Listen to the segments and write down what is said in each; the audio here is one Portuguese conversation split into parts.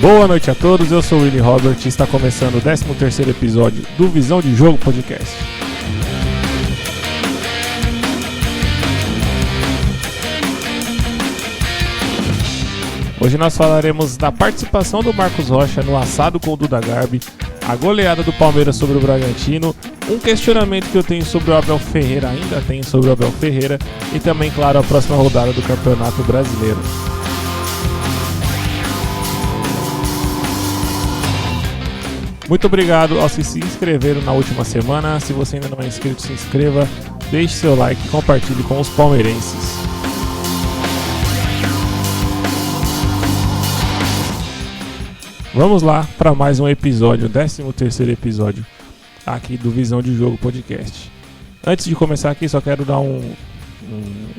Boa noite a todos, eu sou o Willy Robert e está começando o 13º episódio do Visão de Jogo Podcast. Hoje nós falaremos da participação do Marcos Rocha no assado com o Duda Garbi, a goleada do Palmeiras sobre o Bragantino, um questionamento que eu tenho sobre o Abel Ferreira, ainda tenho sobre o Abel Ferreira, e também, claro, a próxima rodada do Campeonato Brasileiro. Muito obrigado aos que se inscreveram na última semana. Se você ainda não é inscrito, se inscreva, deixe seu like e compartilhe com os palmeirenses. Vamos lá para mais um episódio, o 13º episódio aqui do Visão de Jogo Podcast. Antes de começar aqui, só quero dar um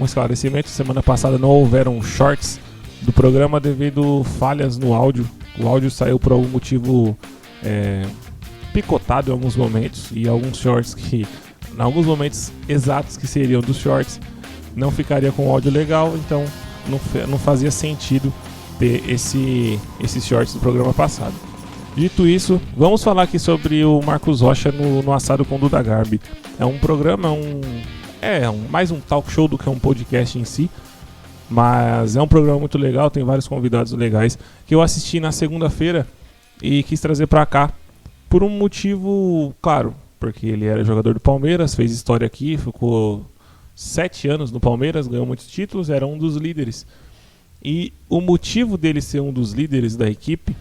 esclarecimento. Semana passada não houveram shorts do programa devido falhas no áudio. O áudio saiu por algum motivo picotado em alguns momentos, e alguns shorts que, em alguns momentos exatos que seriam dos shorts, não ficaria com áudio legal, então não fazia sentido ter esses shorts do programa passado. Dito isso, vamos falar aqui sobre o Marcos Rocha no assado com o Duda Garbi. É um programa, mais um talk show do que um podcast em si, mas é um programa muito legal, tem vários convidados legais que eu assisti na segunda-feira e quis trazer pra cá por um motivo, claro, porque ele era jogador do Palmeiras, fez história aqui, ficou 7 anos no Palmeiras, ganhou muitos títulos, era um dos líderes. E o motivo dele ser um dos líderes da equipe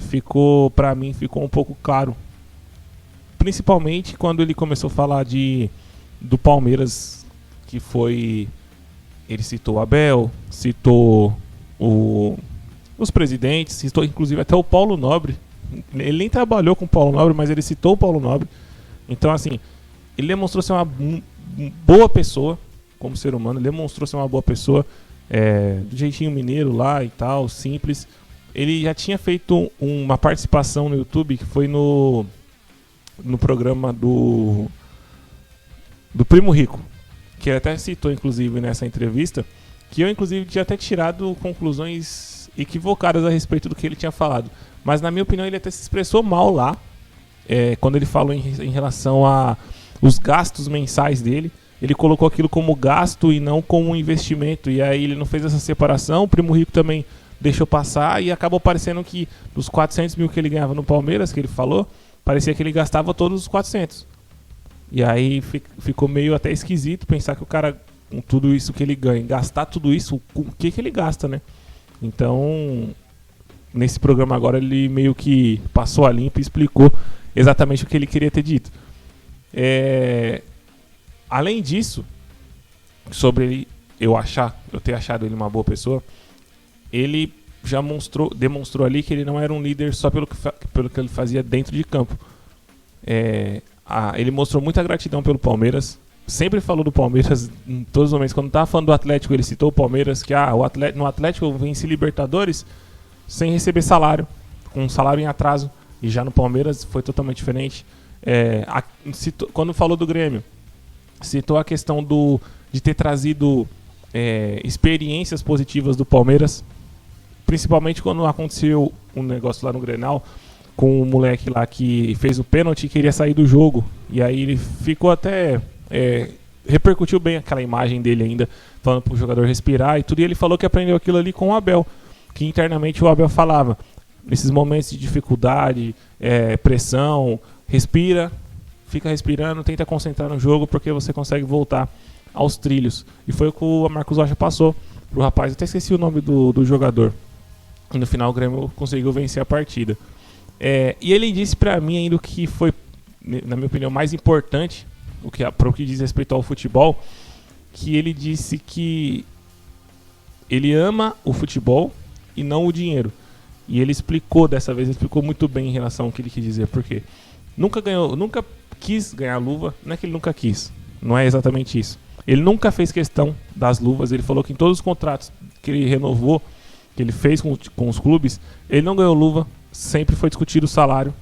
ficou um pouco claro. Principalmente quando ele começou a falar do Palmeiras, que foi... Ele citou o Abel, citou os presidentes, citou inclusive até o Paulo Nobre. Ele nem trabalhou com o Paulo Nobre, mas ele citou o Paulo Nobre. Então, assim, ele demonstrou ser uma boa pessoa como ser humano, ele demonstrou ser uma boa pessoa, do jeitinho mineiro lá e tal, simples. Ele já tinha feito uma participação no YouTube, que foi no programa do Primo Rico, que ele até citou inclusive nessa entrevista, que eu inclusive tinha até tirado conclusões equivocadas a respeito do que ele tinha falado. Mas na minha opinião ele até se expressou mal lá, quando ele falou em relação a os gastos mensais dele. Ele colocou aquilo como gasto e não como um investimento, e aí ele não fez essa separação. O Primo Rico também deixou passar, e acabou parecendo que dos 400 mil que ele ganhava no Palmeiras, que ele falou, parecia que ele gastava todos os 400. E aí ficou meio até esquisito pensar que o cara, com tudo isso que ele ganha, gastar tudo isso, com o que ele gasta, né? Então, nesse programa agora ele meio que passou a limpo e explicou exatamente o que ele queria ter dito. Além disso, sobre ele, eu ter achado ele uma boa pessoa, ele já demonstrou ali que ele não era um líder só pelo que ele fazia dentro de campo. Ele mostrou muita gratidão pelo Palmeiras, sempre falou do Palmeiras em todos os momentos. Quando estava falando do Atlético, ele citou o Palmeiras, que no Atlético vence Libertadores sem receber salário, com um salário em atraso, e já no Palmeiras foi totalmente diferente. Quando falou do Grêmio, citou a questão de ter trazido experiências positivas do Palmeiras, principalmente quando aconteceu um negócio lá no Grenal, com o moleque lá que fez o pênalti e queria sair do jogo, e aí ele ficou até... repercutiu bem aquela imagem dele ainda, falando pro jogador respirar e tudo, e ele falou que aprendeu aquilo ali com o Abel, que internamente o Abel falava, nesses momentos de dificuldade, pressão, respira, fica respirando, tenta concentrar no jogo, porque você consegue voltar aos trilhos. E foi o que o Marcos Rocha passou pro rapaz. Eu até esqueci o nome do jogador, e no final o Grêmio conseguiu vencer a partida. E ele disse pra mim ainda o que foi, na minha opinião, mais importante, para o que diz respeito ao futebol, que ele disse que ele ama o futebol e não o dinheiro. E ele explicou dessa vez, muito bem em relação ao que ele quis dizer, porque nunca quis ganhar luva. Não é que ele nunca quis, não é exatamente isso. Ele nunca fez questão das luvas. Ele falou que em todos os contratos que ele renovou, que ele fez com os clubes, ele não ganhou luva, sempre foi discutido o salário.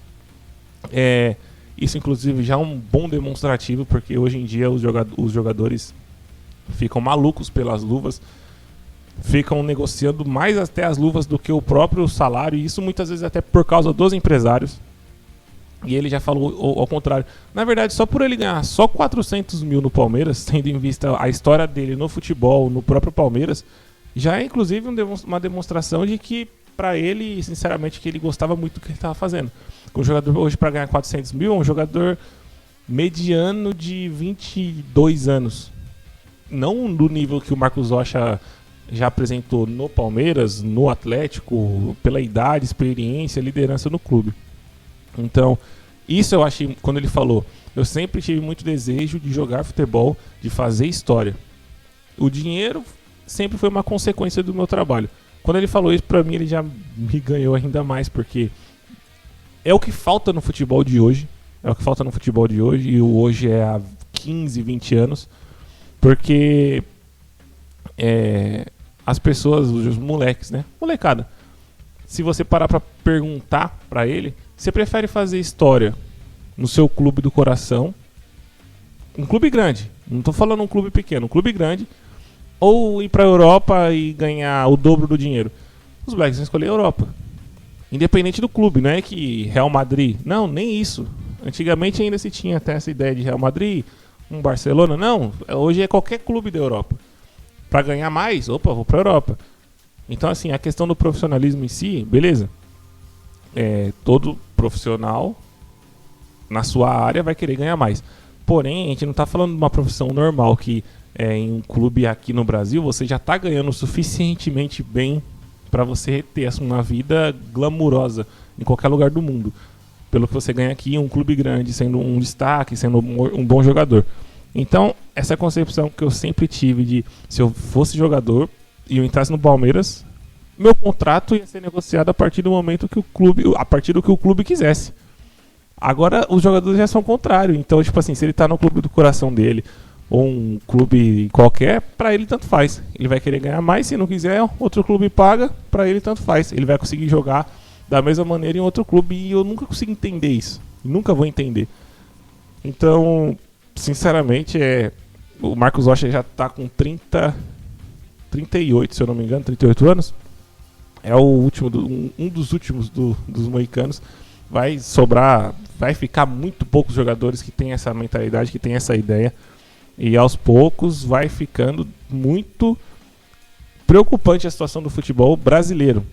Isso inclusive já é um bom demonstrativo, porque hoje em dia os jogadores ficam malucos pelas luvas. ficam negociando mais até as luvas do que o próprio salário, e isso muitas vezes até por causa dos empresários. E ele já falou ao contrário. Na verdade, só por ele ganhar só 400 mil no Palmeiras, tendo em vista a história dele no futebol, no próprio Palmeiras, já é inclusive uma demonstração de que, pra ele, sinceramente, que ele gostava muito do que ele estava fazendo. O jogador hoje, para ganhar 400 mil, é um jogador mediano de 22 anos. Não do nível que o Marcos Rocha já apresentou no Palmeiras, no Atlético, pela idade, experiência, liderança no clube. Então, isso eu achei, quando ele falou, eu sempre tive muito desejo de jogar futebol, de fazer história. O dinheiro sempre foi uma consequência do meu trabalho. Quando ele falou isso pra mim, ele já me ganhou ainda mais, porque é o que falta no futebol de hoje. É o que falta no futebol de hoje, e o hoje é há 15, 20 anos. Porque as pessoas, os moleques, né? Molecada. Se você parar pra perguntar pra ele, você prefere fazer história no seu clube do coração, um clube grande, não tô falando um clube pequeno, um clube grande, ou ir pra Europa e ganhar o dobro do dinheiro? Os moleques vão escolher a Europa. Independente do clube, não é que Real Madrid. Não, nem isso. Antigamente ainda se tinha até essa ideia de Real Madrid, um Barcelona. Não, hoje é qualquer clube da Europa. Pra ganhar mais, opa, vou pra Europa. Então, assim, a questão do profissionalismo em si, beleza. Todo profissional na sua área vai querer ganhar mais. Porém, a gente não tá falando de uma profissão normal que em um clube aqui no Brasil você já tá ganhando suficientemente bem para você ter uma vida glamurosa em qualquer lugar do mundo. Pelo que você ganha aqui em um clube grande, sendo um destaque, sendo um bom jogador. Então, essa concepção que eu sempre tive de, se eu fosse jogador e eu entrasse no Palmeiras, meu contrato ia ser negociado a partir do momento que a partir do que o clube quisesse. Agora, os jogadores já são o contrário. Então, tipo assim, se ele tá no clube do coração dele, ou um clube qualquer, pra ele tanto faz. Ele vai querer ganhar mais, se não quiser, outro clube paga, pra ele tanto faz. Ele vai conseguir jogar da mesma maneira em outro clube, e eu nunca consigo entender isso. Nunca vou entender. Então, sinceramente, o Marcos Rocha já tá com 38, se eu não me engano, 38 anos. É o último, um dos últimos dos moicanos. Vai ficar muito poucos jogadores que têm essa mentalidade, que têm essa ideia. E aos poucos vai ficando muito preocupante a situação do futebol brasileiro.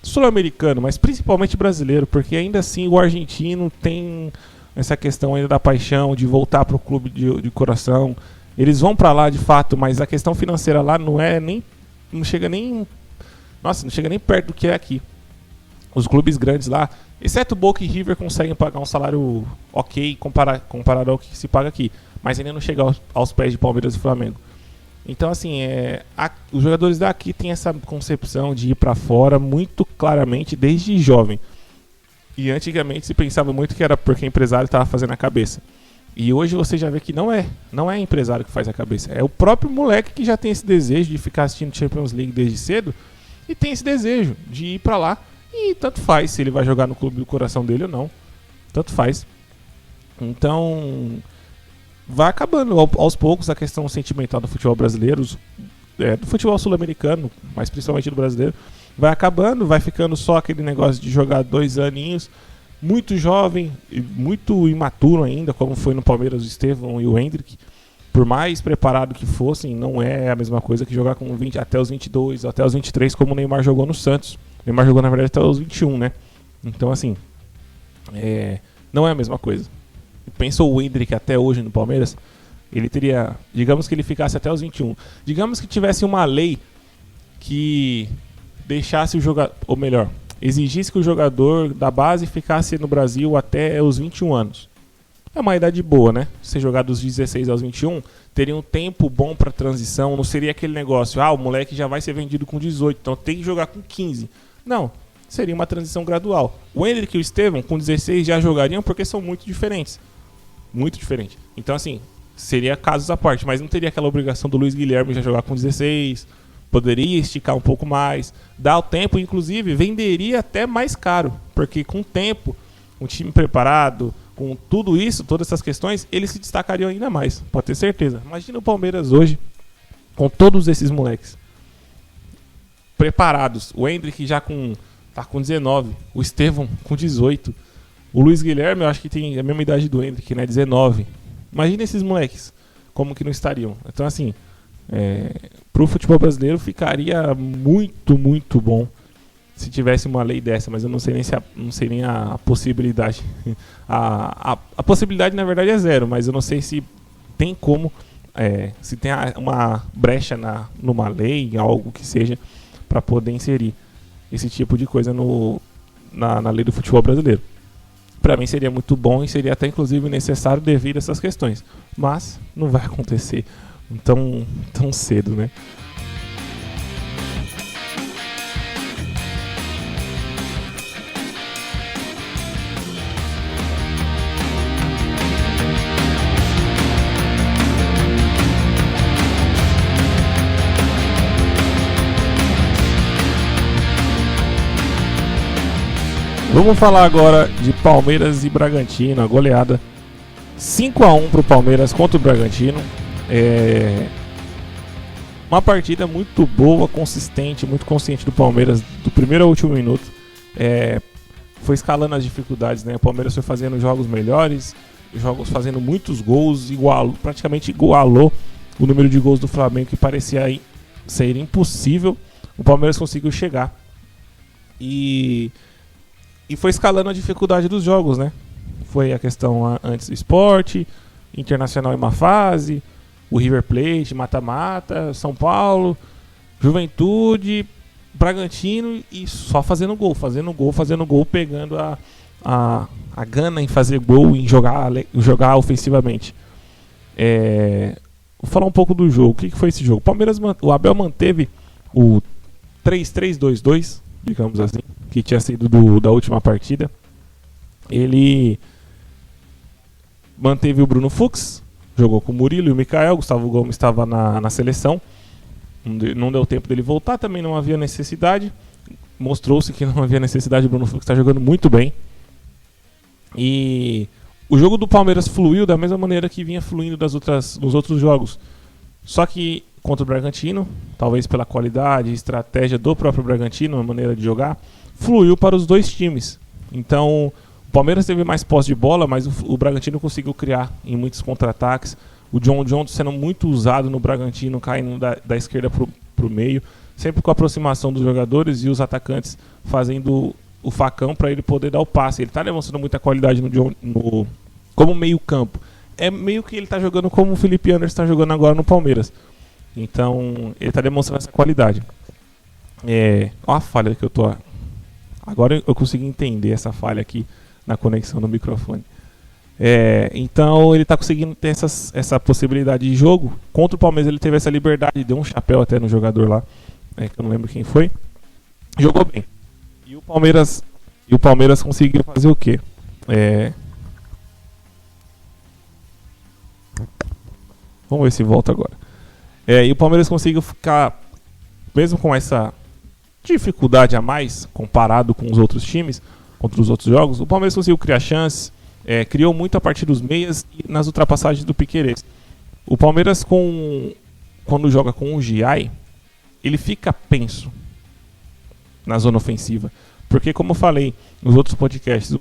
Sul-americano, mas principalmente brasileiro, porque ainda assim o argentino tem essa questão ainda da paixão, de voltar para o clube de coração. Eles vão para lá de fato, mas a questão financeira lá não chega nem perto do que é aqui. Os clubes grandes lá, exceto Boca e River, conseguem pagar um salário ok comparado ao que se paga aqui, mas ainda não chega aos pés de Palmeiras e Flamengo. Então, assim, os jogadores daqui têm essa concepção de ir pra fora muito claramente desde jovem. E antigamente se pensava muito que era porque o empresário estava fazendo a cabeça. E hoje você já vê que não é empresário que faz a cabeça. É o próprio moleque que já tem esse desejo de ficar assistindo Champions League desde cedo e tem esse desejo de ir pra lá. E tanto faz se ele vai jogar no clube do coração dele ou não. Tanto faz. Então, vai acabando aos poucos a questão sentimental do futebol brasileiro, do futebol sul-americano, mas principalmente do brasileiro. Vai acabando, vai ficando só aquele negócio de jogar 2 aninhos, muito jovem, muito imaturo ainda, como foi no Palmeiras o Estevão e o Hendrick. Por mais preparado que fossem, não é a mesma coisa que jogar com até os 22, até os 23, como o Neymar jogou no Santos. O Neymar jogou, na verdade, até os 21, né? Então, assim, não é a mesma coisa. Pensou o Hendrick até hoje no Palmeiras, ele teria, digamos que ele ficasse até os 21. Digamos que tivesse uma lei que deixasse o jogador, ou melhor, exigisse que o jogador da base ficasse no Brasil até os 21 anos. É uma idade boa, né? Se jogar dos 16 aos 21, teria um tempo bom para transição, não seria aquele negócio, o moleque já vai ser vendido com 18, então tem que jogar com 15. Não, seria uma transição gradual. O Hendrick e o Estevão com 16 já jogariam porque são muito diferentes. Muito diferente. Então, assim, seria casos à parte, mas não teria aquela obrigação do Luiz Guilherme já jogar com 16, poderia esticar um pouco mais, dar o tempo, inclusive venderia até mais caro, porque com o tempo, um time preparado, com tudo isso, todas essas questões, eles se destacariam ainda mais, pode ter certeza. Imagina o Palmeiras hoje, com todos esses moleques. preparados. O Endrick já tá com 19, o Estevão com 18. O Luiz Guilherme, eu acho que tem a mesma idade do Endrick, né? 19. Imagina esses moleques, como que não estariam. Então, assim, pro futebol brasileiro ficaria muito, muito bom se tivesse uma lei dessa, mas eu não sei nem a possibilidade. A possibilidade, na verdade, é zero, mas eu não sei se tem como, se tem uma brecha numa lei, algo que seja, para poder inserir esse tipo de coisa na lei do futebol brasileiro. Para mim seria muito bom e seria até inclusive necessário devido a essas questões, mas não vai acontecer tão cedo, né? Vamos falar agora de Palmeiras e Bragantino, a goleada 5-1 para o Palmeiras contra o Bragantino. Uma partida muito boa, consistente, muito consciente do Palmeiras, do primeiro ao último minuto. Foi escalando as dificuldades, né? O Palmeiras foi fazendo jogos melhores, fazendo muitos gols, praticamente igualou o número de gols do Flamengo, que parecia ser impossível. O Palmeiras conseguiu chegar e foi escalando a dificuldade dos jogos, né? Foi a questão antes do Sport, Internacional em uma fase, o River Plate, mata-mata, São Paulo, Juventude, Bragantino e só fazendo gol, pegando a gana em fazer gol, em jogar ofensivamente. Vou falar um pouco do jogo. O que foi esse jogo? O Abel manteve o 3-3-2-2, digamos assim, que tinha sido da última partida. Ele manteve o Bruno Fux, jogou com o Murilo e o Mikael. Gustavo Gomes estava na seleção, não deu tempo dele voltar, também não havia necessidade. Mostrou-se que não havia necessidade. O Bruno Fux está jogando muito bem. E o jogo do Palmeiras fluiu da mesma maneira que vinha fluindo nos outros jogos. Só que contra o Bragantino, talvez pela qualidade e estratégia do próprio Bragantino, a maneira de jogar, fluiu para os dois times. Então, o Palmeiras teve mais posse de bola, mas o Bragantino conseguiu criar em muitos contra-ataques. O John sendo muito usado no Bragantino, caindo da esquerda para o meio, sempre com a aproximação dos jogadores e os atacantes fazendo o facão para ele poder dar o passe. Ele está demonstrando muita qualidade como meio campo. É meio que ele está jogando como o Felipe Anderson está jogando agora no Palmeiras. Então, ele está demonstrando essa qualidade. Olha a falha que eu tô... Agora eu consegui entender essa falha aqui na conexão do microfone. Então ele está conseguindo ter essa possibilidade de jogo. Contra o Palmeiras ele teve essa liberdade, deu um chapéu até no jogador lá, que eu não lembro quem foi. Jogou bem. E o Palmeiras conseguiu fazer o quê? Vamos ver se volta agora. E o Palmeiras conseguiu ficar, mesmo com essa dificuldade a mais comparado com os outros times, contra os outros jogos, o Palmeiras conseguiu criar chances, criou muito a partir dos meias e nas ultrapassagens do Piquerez. O Palmeiras, quando joga com o Giai, ele fica penso na zona ofensiva, porque, como eu falei nos outros podcasts,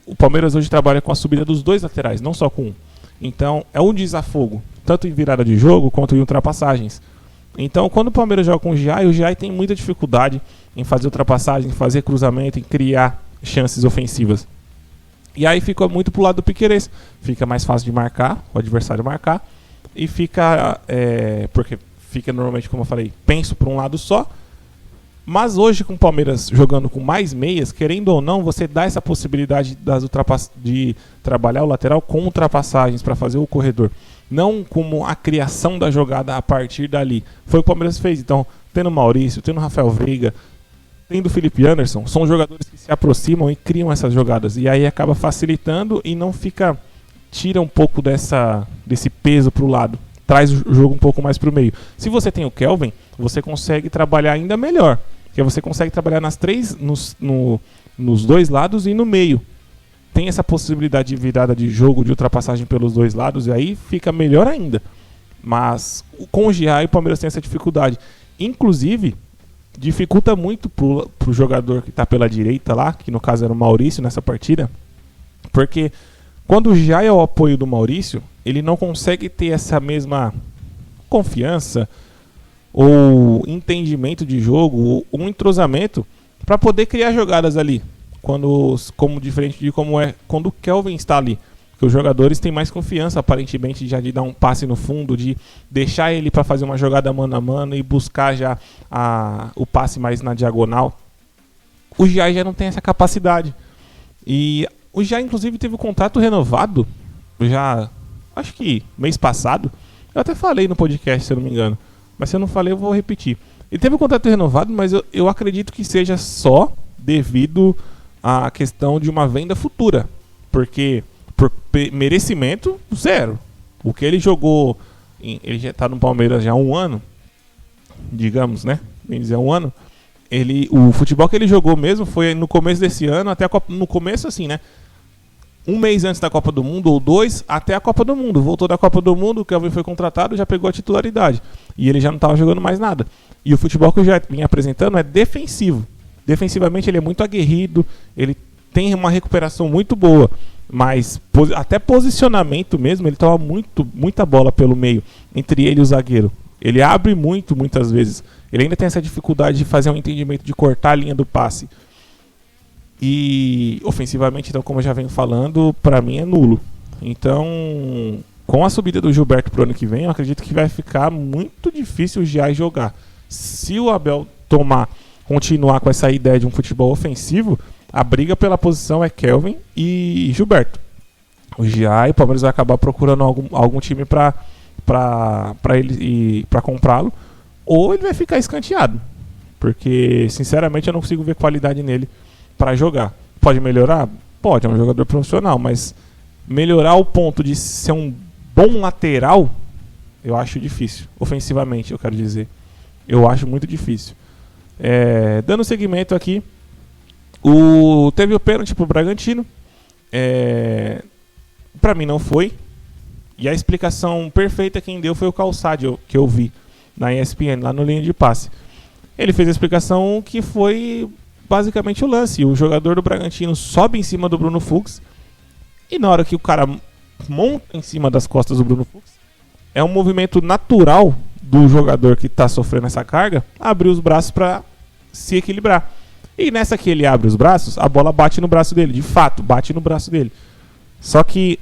o Palmeiras hoje trabalha com a subida dos dois laterais, não só com um. Então é um desafogo, tanto em virada de jogo quanto em ultrapassagens. Então, quando o Palmeiras joga com o Giai tem muita dificuldade em fazer ultrapassagem, em fazer cruzamento, em criar chances ofensivas. E aí fica muito pro lado do Piquerez. Fica mais fácil de marcar, o adversário marcar. E fica, porque fica normalmente, como eu falei, penso por um lado só. Mas hoje, com o Palmeiras jogando com mais meias, querendo ou não, você dá essa possibilidade de trabalhar o lateral com ultrapassagens para fazer o corredor. Não como a criação da jogada a partir dali. Foi o que o Palmeiras fez. Então, tendo o Maurício, tendo o Rafael Veiga, tendo o Felipe Anderson, são jogadores que se aproximam e criam essas jogadas. E aí acaba facilitando e não fica... Tira um pouco desse peso para o lado. Traz o jogo um pouco mais para o meio. Se você tem o Kelvin, você consegue trabalhar ainda melhor. Porque você consegue trabalhar nos dois lados e no meio. Tem essa possibilidade de virada de jogo, de ultrapassagem pelos dois lados, e aí fica melhor ainda. Mas com o Giai, o Palmeiras tem essa dificuldade. Inclusive, dificulta muito pro jogador que está pela direita lá, que no caso era o Maurício nessa partida, porque quando já é o apoio do Maurício, ele não consegue ter essa mesma confiança ou entendimento de jogo, ou um entrosamento para poder criar jogadas ali, como diferente de como é quando o Kelvin está ali. Porque os jogadores têm mais confiança, aparentemente, já de dar um passe no fundo, de deixar ele para fazer uma jogada mano a mano e buscar já o passe mais na diagonal. O Giai já não tem essa capacidade. E o Giai, inclusive, teve o contrato renovado, já acho que mês passado. Eu até falei no podcast, se eu não me engano. Mas se eu não falei, eu vou repetir. Ele teve o contrato renovado, mas eu acredito que seja só devido à questão de uma venda futura. Porque por merecimento, zero. O que ele jogou, ele já está no Palmeiras já há um ano, digamos, né? Bem dizer, um ano. O futebol que ele jogou mesmo foi no começo desse ano, até no começo assim, né? Um mês antes da Copa do Mundo, ou 2, até a Copa do Mundo. Voltou da Copa do Mundo, o Kelvin foi contratado, já pegou a titularidade. E ele já não estava jogando mais nada. E o futebol que eu já vinha apresentando é defensivo. Defensivamente ele é muito aguerrido, ele tem uma recuperação muito boa. Mas até posicionamento mesmo, ele toma muita bola pelo meio, entre ele e o zagueiro. Ele abre muitas vezes. Ele ainda tem essa dificuldade de fazer um entendimento, de cortar a linha do passe. E ofensivamente, então, como eu já venho falando, para mim é nulo. Então, com a subida do Gilberto pro ano que vem, eu acredito que vai ficar muito difícil o Giai jogar. Se o Abel continuar com essa ideia de um futebol ofensivo, a briga pela posição é Kelvin e Gilberto. O Giai, o Palmeiras vai acabar procurando algum time para comprá-lo, ou ele vai ficar escanteado. Porque, sinceramente, eu não consigo ver qualidade nele para jogar. Pode melhorar? Pode, é um jogador profissional, mas melhorar ao ponto de ser um bom lateral, eu acho difícil. Ofensivamente, eu quero dizer. Eu acho muito difícil. Dando seguimento aqui, teve o pênalti pro Bragantino. Pra mim não foi. E a explicação perfeita quem deu foi o Calçade, que eu vi na ESPN, lá no linha de passe. Ele fez a explicação que foi basicamente o lance. O jogador do Bragantino sobe em cima do Bruno Fux, e na hora que o cara monta em cima das costas do Bruno Fux, é um movimento natural do jogador que está sofrendo essa carga abrir os braços para se equilibrar. E nessa que ele abre os braços, a bola bate no braço dele. De fato, bate no braço dele. Só que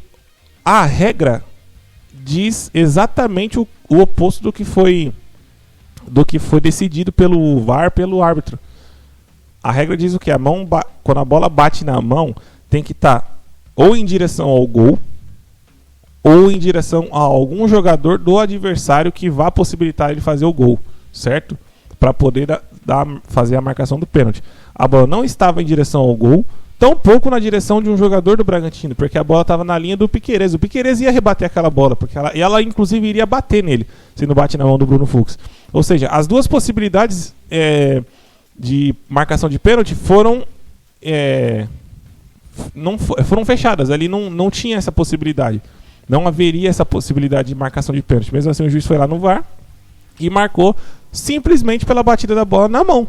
a regra diz exatamente o oposto do que foi decidido pelo VAR, pelo árbitro. A regra diz o que? Quando a bola bate na mão, tem que estar ou em direção ao gol, ou em direção a algum jogador do adversário que vá possibilitar ele fazer o gol, certo? Para poder fazer a marcação do pênalti. A bola não estava em direção ao gol, tampouco na direção de um jogador do Bragantino, porque a bola estava na linha do Piquerez. O Piquerez ia rebater aquela bola, porque ela inclusive iria bater nele, se não bate na mão do Bruno Fux. Ou seja, as duas possibilidades de marcação de pênalti foram fechadas. Ali não tinha essa possibilidade. Não haveria essa possibilidade de marcação de pênalti. Mesmo assim, o juiz foi lá no VAR e marcou simplesmente pela batida da bola na mão.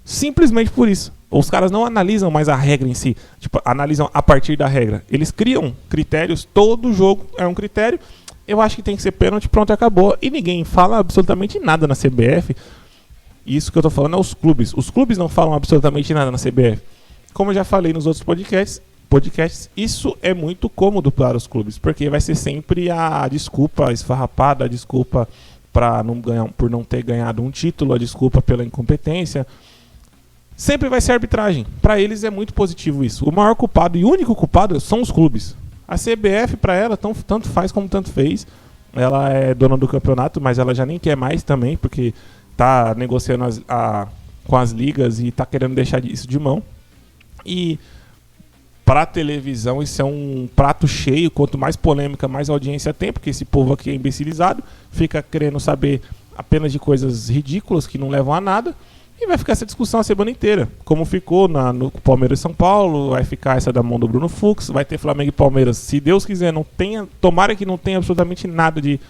Simplesmente por isso. Os caras não analisam mais a regra em si. Analisam a partir da regra. Eles criam critérios. Todo jogo é um critério. Eu acho que tem que ser pênalti, pronto, acabou. E ninguém fala absolutamente nada na CBF. Isso que eu tô falando é os clubes. Os clubes não falam absolutamente nada na CBF. Como eu já falei nos outros podcasts, isso é muito cômodo para os clubes, porque vai ser sempre a desculpa esfarrapada, a desculpa por não ter ganhado um título, a desculpa pela incompetência. Sempre vai ser arbitragem. Para eles é muito positivo isso. O maior culpado e único culpado são os clubes. A CBF, para ela, tanto faz como tanto fez. Ela é dona do campeonato, mas ela já nem quer mais também, porque tá negociando com as ligas e tá querendo deixar isso de mão. E para a televisão isso é um prato cheio. Quanto mais polêmica, mais audiência tem, porque esse povo aqui é imbecilizado, fica querendo saber apenas de coisas ridículas que não levam a nada, e vai ficar essa discussão a semana inteira, como ficou no Palmeiras e São Paulo. Vai ficar essa da mão do Bruno Fux, vai ter Flamengo e Palmeiras, se Deus quiser, tomara que não tenha absolutamente nada de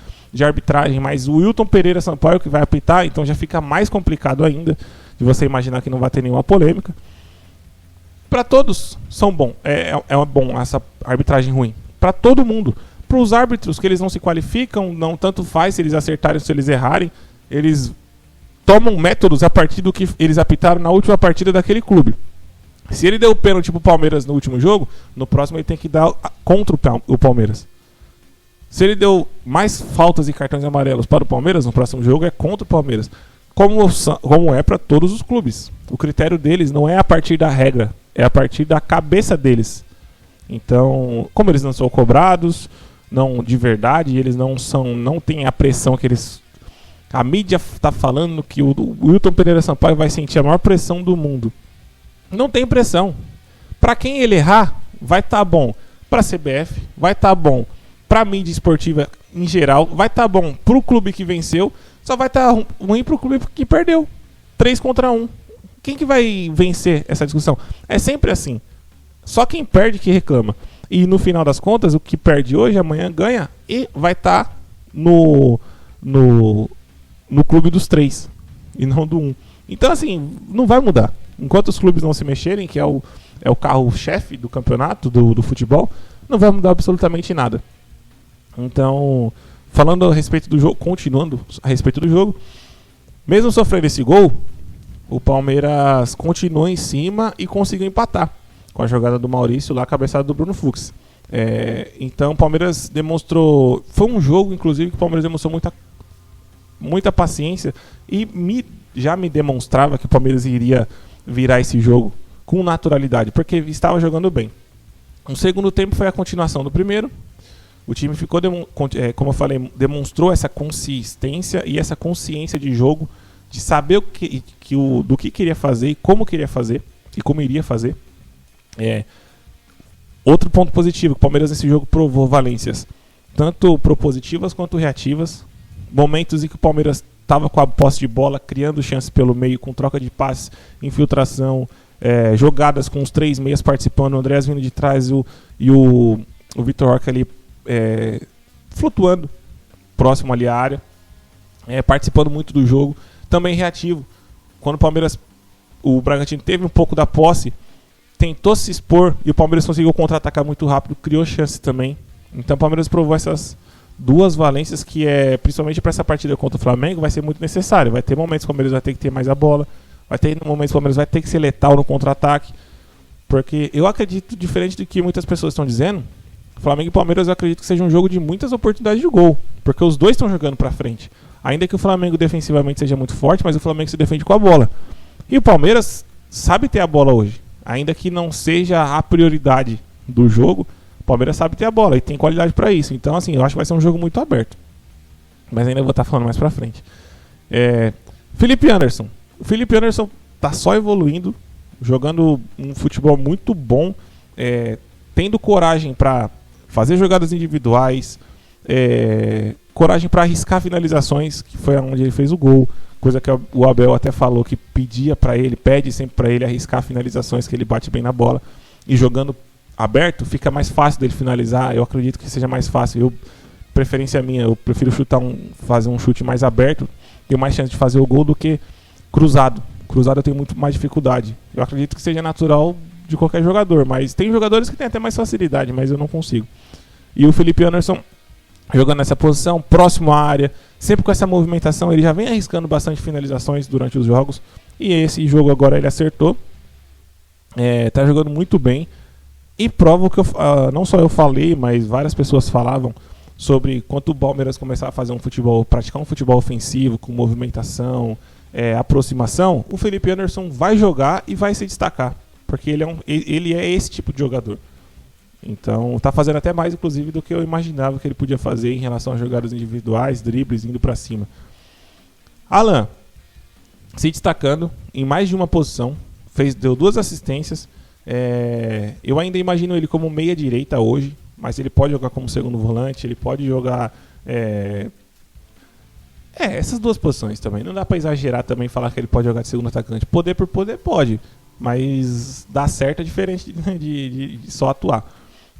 arbitragem, mas o Wilton Pereira Sampaio que vai apitar, então já fica mais complicado ainda. de você imaginar que não vai ter nenhuma polêmica. Para todos são bom, é bom essa arbitragem ruim. Para todo mundo. Para os árbitros, que eles não se qualificam, não tanto faz se eles acertarem ou se eles errarem, eles tomam métodos a partir do que eles apitaram na última partida daquele clube. Se ele deu o pênalti pro Palmeiras no último jogo, no próximo ele tem que dar contra o Palmeiras. Se ele deu mais faltas e cartões amarelos para o Palmeiras, no próximo jogo é contra o Palmeiras. Como é para todos os clubes. O critério deles não é a partir da regra, é a partir da cabeça deles. Então, como eles não são cobrados, não de verdade, eles não têm a pressão que eles... A mídia está falando que o Wilton Pereira Sampaio vai sentir a maior pressão do mundo. Não tem pressão. Para quem ele errar, vai estar bom. Para a CBF, vai estar bom. Para a mídia esportiva em geral, vai estar bom. Para o clube que venceu, só vai estar ruim para o clube que perdeu. 3-1. Quem que vai vencer essa discussão? É sempre assim. Só quem perde que reclama. E no final das contas, o que perde hoje, amanhã ganha e vai estar no clube dos 3 e não do 1. Então, assim, não vai mudar. Enquanto os clubes não se mexerem, que é o carro-chefe do campeonato, do futebol, não vai mudar absolutamente nada. Então, falando a respeito do jogo, continuando a respeito do jogo, mesmo sofrendo esse gol, o Palmeiras continuou em cima e conseguiu empatar com a jogada do Maurício lá, cabeçada do Bruno Fux. Então o Palmeiras demonstrou... Foi um jogo, inclusive, que o Palmeiras demonstrou muita paciência e já me demonstrava que o Palmeiras iria virar esse jogo com naturalidade, porque estava jogando bem. O segundo tempo foi a continuação do primeiro. O time ficou, como eu falei, demonstrou essa consistência e essa consciência de jogo, de saber do que queria fazer e como queria fazer e como iria fazer. Outro ponto positivo, que o Palmeiras nesse jogo provou valências, tanto propositivas quanto reativas. Momentos em que o Palmeiras estava com a posse de bola, criando chances pelo meio, com troca de passes, infiltração, jogadas com os 3 meias participando, o Andrés vindo de trás e o Vitor Roque ali flutuando próximo ali à área, participando muito do jogo. Também reativo, quando o Bragantino teve um pouco da posse, tentou se expor e o Palmeiras conseguiu contra-atacar muito rápido, criou chance também. Então o Palmeiras provou essas 2 valências que principalmente para essa partida contra o Flamengo, vai ser muito necessário. Vai ter momentos que o Palmeiras vai ter que ter mais a bola, vai ter momentos que o Palmeiras vai ter que ser letal no contra-ataque, porque eu acredito, diferente do que muitas pessoas estão dizendo, Flamengo e Palmeiras eu acredito que seja um jogo de muitas oportunidades de gol, porque os dois estão jogando para frente. Ainda que o Flamengo defensivamente seja muito forte, mas o Flamengo se defende com a bola. E o Palmeiras sabe ter a bola hoje. Ainda que não seja a prioridade do jogo, o Palmeiras sabe ter a bola e tem qualidade para isso. Então, assim, eu acho que vai ser um jogo muito aberto. Mas ainda vou estar falando mais pra frente. Felipe Anderson. O Felipe Anderson tá só evoluindo, jogando um futebol muito bom, tendo coragem para fazer jogadas individuais, coragem para arriscar finalizações, que foi onde ele fez o gol. Coisa que o Abel até falou que pede sempre para ele arriscar finalizações, que ele bate bem na bola. E jogando aberto, fica mais fácil dele finalizar. Eu acredito que seja mais fácil. Preferência minha, eu prefiro fazer um chute mais aberto, tenho mais chance de fazer o gol do que cruzado. Cruzado eu tenho muito mais dificuldade. Eu acredito que seja natural de qualquer jogador, mas tem jogadores que têm até mais facilidade, mas eu não consigo. E o Felipe Anderson jogando nessa posição, próximo à área, sempre com essa movimentação, ele já vem arriscando bastante finalizações durante os jogos, e esse jogo agora ele acertou, tá jogando muito bem, e prova o que não só eu falei, mas várias pessoas falavam sobre quanto o Palmeiras começar a fazer praticar um futebol ofensivo, com movimentação, aproximação, o Felipe Anderson vai jogar e vai se destacar, porque ele é esse tipo de jogador. Então tá fazendo até mais, inclusive, do que eu imaginava que ele podia fazer em relação a jogadas individuais, dribles, indo pra cima. Alan, se destacando em mais de uma posição, deu 2 assistências. Eu ainda imagino ele como meia direita hoje, mas ele pode jogar como segundo volante, ele pode jogar essas 2 posições também. Não dá pra exagerar também, falar que ele pode jogar de segundo atacante. Poder por poder pode, mas dar certo é diferente de só atuar.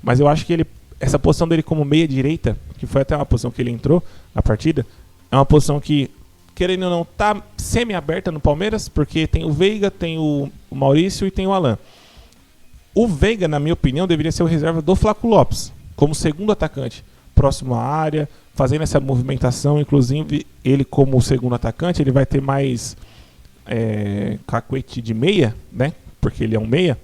Mas eu acho que essa posição dele como meia direita, que foi até uma posição que ele entrou na partida, é uma posição que querendo ou não, tá semi-aberta no Palmeiras, porque tem o Veiga, tem o Maurício e tem o Alan. O Veiga, na minha opinião, deveria ser o reserva do Flaco Lopes, como segundo atacante, próximo à área, fazendo essa movimentação. Inclusive, ele como segundo atacante, ele vai ter mais cacuete de meia, né? Porque ele é um meia.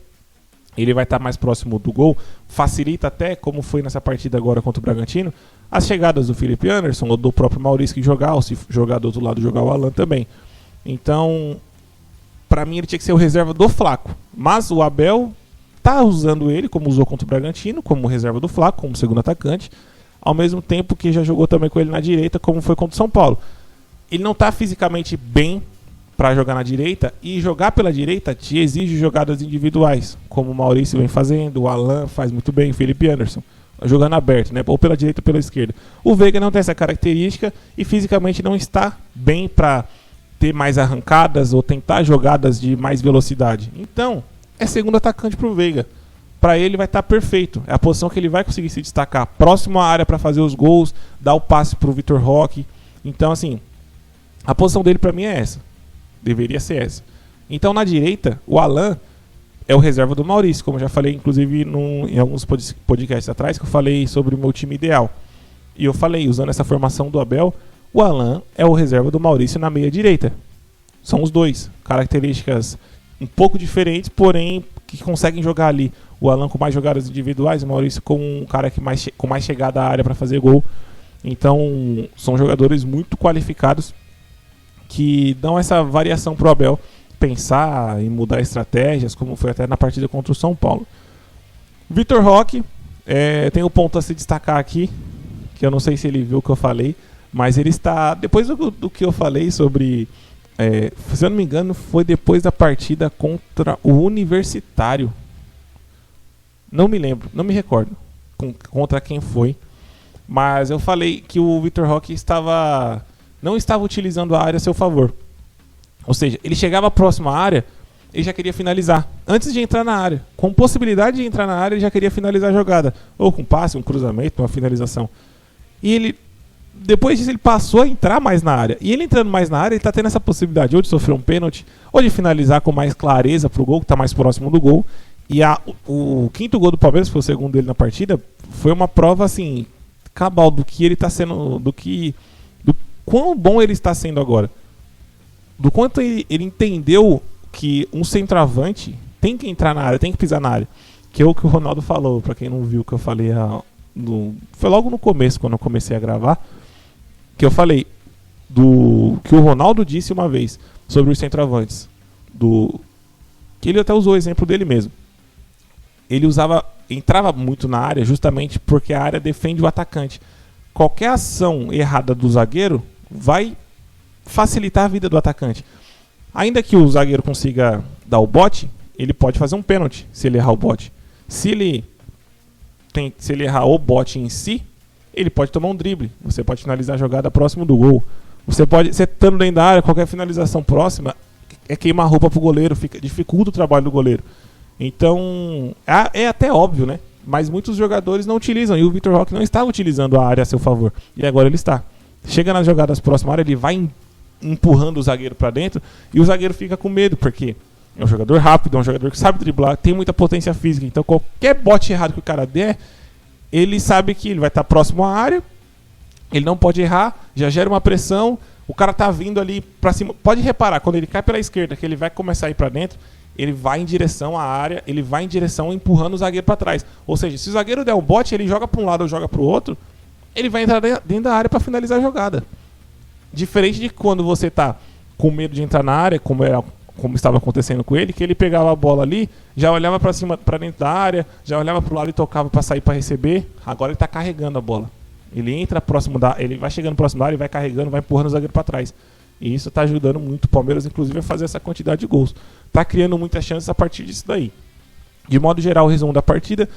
Ele vai estar mais próximo do gol. Facilita até, como foi nessa partida agora contra o Bragantino, as chegadas do Felipe Anderson ou do próprio Maurício que jogar, ou se jogar do outro lado, jogar o Alan também. Então, pra mim, ele tinha que ser o reserva do Flaco. Mas o Abel tá usando ele, como usou contra o Bragantino, como reserva do Flaco, como segundo atacante, ao mesmo tempo que já jogou também com ele na direita, como foi contra o São Paulo. Ele não tá fisicamente bem para jogar na direita, e jogar pela direita te exige jogadas individuais, como o Maurício vem fazendo, o Alan faz muito bem, o Felipe Anderson, jogando aberto, né? Ou pela direita ou pela esquerda. O Veiga não tem essa característica e fisicamente não está bem para ter mais arrancadas ou tentar jogadas de mais velocidade. Então, é segundo atacante pro Veiga. Para ele vai estar perfeito. É a posição que ele vai conseguir se destacar próximo à área para fazer os gols, dar o passe pro Vitor Roque. Então, assim, a posição dele para mim é essa. Deveria ser essa. Então, na direita, o Alan é o reserva do Maurício, como eu já falei, inclusive, em alguns podcasts atrás, que eu falei sobre o meu time ideal. E eu falei, usando essa formação do Abel, o Alan é o reserva do Maurício na meia direita. São os dois. Características um pouco diferentes, porém, que conseguem jogar ali. O Alan com mais jogadas individuais, o Maurício com um cara com mais chegada à área para fazer gol. Então, são jogadores muito qualificados que dão essa variação pro Abel pensar em mudar estratégias, como foi até na partida contra o São Paulo. Vitor Roque tem um ponto a se destacar aqui, que eu não sei se ele viu o que eu falei, mas ele está, depois do que eu falei sobre, se eu não me engano, foi depois da partida contra o Universitário. Não me lembro, não me recordo contra quem foi, mas eu falei que o Vitor Roque não estava utilizando a área a seu favor. Ou seja, ele chegava próximo à área, ele já queria finalizar, antes de entrar na área. Com possibilidade de entrar na área, ele já queria finalizar a jogada. Ou com passe, um cruzamento, uma finalização. E ele, depois disso, ele passou a entrar mais na área. E ele entrando mais na área, ele está tendo essa possibilidade ou de sofrer um pênalti, ou de finalizar com mais clareza para o gol, que está mais próximo do gol. E o quinto gol do Palmeiras, que foi o segundo dele na partida, foi uma prova, assim, cabal do que ele está sendo, do quão bom ele está sendo agora. Do quanto ele entendeu que um centroavante tem que entrar na área, tem que pisar na área. Que é o que o Ronaldo falou, pra quem não viu, que eu falei foi logo no começo, quando eu comecei a gravar, que eu falei que o Ronaldo disse uma vez sobre os centroavantes, que ele até usou o exemplo dele mesmo. Ele entrava muito na área justamente porque a área defende o atacante. Qualquer ação errada do zagueiro vai facilitar a vida do atacante. Ainda que o zagueiro consiga dar o bote, ele pode fazer um pênalti se ele errar o bote. Se ele errar o bote em si, ele pode tomar um drible. Você pode finalizar a jogada próximo do gol. Você estando dentro da área, qualquer finalização próxima é queimar a roupa pro goleiro, dificulta o trabalho do goleiro. Então, é até óbvio, né? Mas muitos jogadores não utilizam, e o Vitor Roque não estava utilizando a área a seu favor. E agora ele está. Chega nas jogadas próximas à área, ele vai empurrando o zagueiro para dentro, e o zagueiro fica com medo, porque é um jogador rápido, é um jogador que sabe driblar, tem muita potência física. Então qualquer bote errado que o cara der, ele sabe que ele vai estar próximo à área, ele não pode errar, já gera uma pressão, o cara tá vindo ali para cima. Pode reparar, quando ele cai pela esquerda, que ele vai começar a ir para dentro, ele vai em direção à área, ele vai em direção empurrando o zagueiro para trás. Ou seja, se o zagueiro der o bote, ele joga para um lado ou joga para o outro, ele vai entrar dentro da área para finalizar a jogada. Diferente de quando você tá com medo de entrar na área, como estava acontecendo com ele, que ele pegava a bola ali, já olhava para cima, para dentro da área, já olhava para o lado e tocava para sair para receber. Agora ele está carregando a bola. Ele vai chegando próximo da área, vai carregando, vai empurrando o zagueiro para trás. E isso está ajudando muito o Palmeiras, inclusive, a fazer essa quantidade de gols. Está criando muitas chances a partir disso daí. De modo geral, o resumo da partida: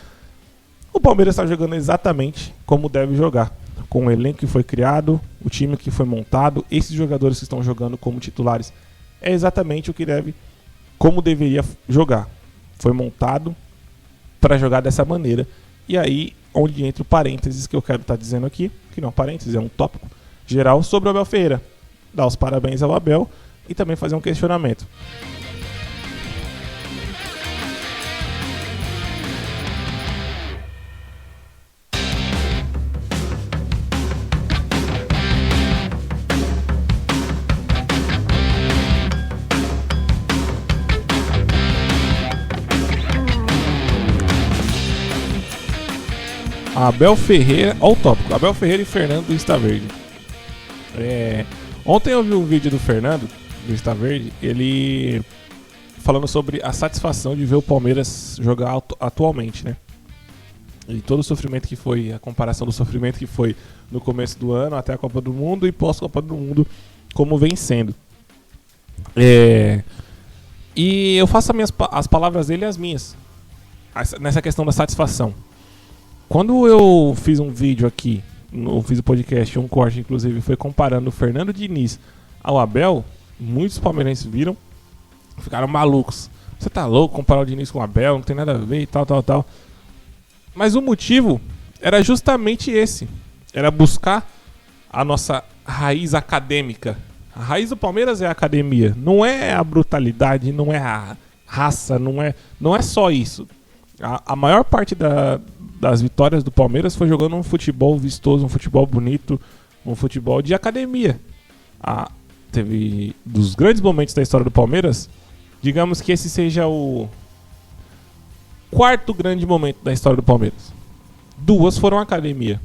o Palmeiras está jogando exatamente como deve jogar, com o elenco que foi criado, o time que foi montado, esses jogadores que estão jogando como titulares, é exatamente como deveria jogar. Foi montado para jogar dessa maneira. E aí, onde entra o parênteses que eu quero estar dizendo aqui, que não é um parênteses, é um tópico geral sobre o Abel Ferreira. dar os parabéns ao Abel e também fazer um questionamento. Abel Ferreira, olha o tópico, Abel Ferreira e Fernando do Insta Verde. Ontem eu vi um vídeo do Fernando do Insta Verde, ele falando sobre a satisfação de ver o Palmeiras jogar atualmente, né? E todo o sofrimento que foi, a comparação do sofrimento que foi no começo do ano até a Copa do Mundo e pós-Copa do Mundo, como vem sendo. E eu faço as palavras dele e as minhas, nessa questão da satisfação. Quando eu fiz um vídeo aqui, fiz o podcast, um corte inclusive, foi comparando o Fernando Diniz ao Abel, muitos palmeirenses viram, ficaram malucos. Você tá louco comparar o Diniz com o Abel, não tem nada a ver e tal. Mas o motivo era justamente esse, era buscar a nossa raiz acadêmica. A raiz do Palmeiras é a academia, não é a brutalidade, não é a raça, não é só isso. A maior parte das vitórias do Palmeiras foi jogando um futebol vistoso, um futebol bonito, um futebol de academia. Teve dos grandes momentos da história do Palmeiras, digamos que esse seja o quarto grande momento da história do Palmeiras. 2 foram academia.